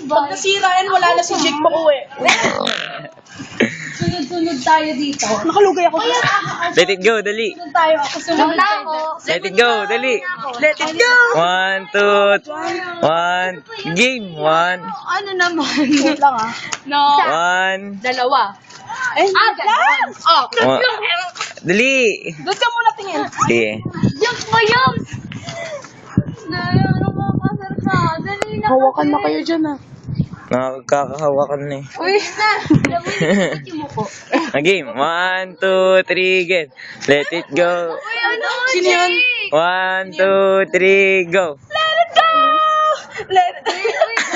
Pag nasira yan, wala na si Jake Makuwi. Sunod tayo dito. Nakalugay ako. Let it go, dali. Sunod tayo. Ako sunod na ako. Let it go, dali. Let it go! 1, 2, 1. Game. 1, Ano naman? Wait lang ah. No. 1. Dalawa. Eh, lang! Oh. Dali. Doon ka muna tingin. Sige. Yung ba yun? Ano ba kasar ka? Dali na. Hawakan na kayo dyan ah. Nakakahawakan na eh. Uy na. Alam mo yung mo ko. Game. 1, 2, 3, get. Let it go. Uy, ano? Sino yun? 1, 2, 3, go. Let it go! Let it go!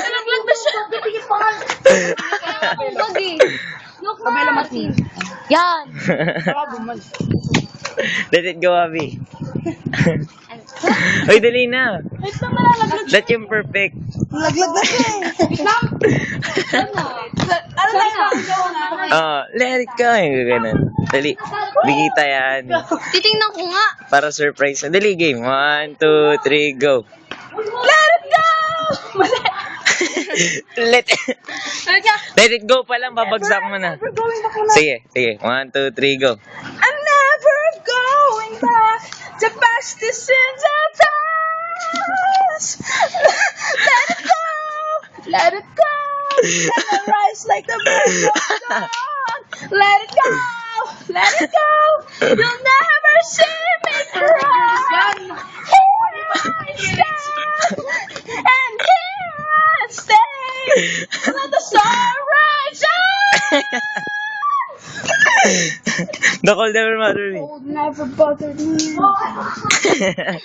Nalaglag na siya. Bigyan pa nga. Bagi. Look na. Kabela Martin. Yan. Let it go, Abby. Uy, dali na. Wait lang, nalalaglag siya. That's yung perfect. Laglag na siya eh. Wait lang. Ano na yung Let it go. Yung ganun. Dali. Bigita yan. Titingnan ko nga. Para surprise. Dali, game. 1, 2, 3, go. Let it go! Mali. Let it go pa lang. Babagsak mo na. We're going back na. Sige, sige. 1, 2, 3, go. I'm never going back. The past is in the past. Let it go. Let it go. Let it rise like the birds of dawn. Let it go. Let it go. You'll never see me cry. Here I stand. And here I stay. Let the sun rise up. The cold never matter me. Never bothered me.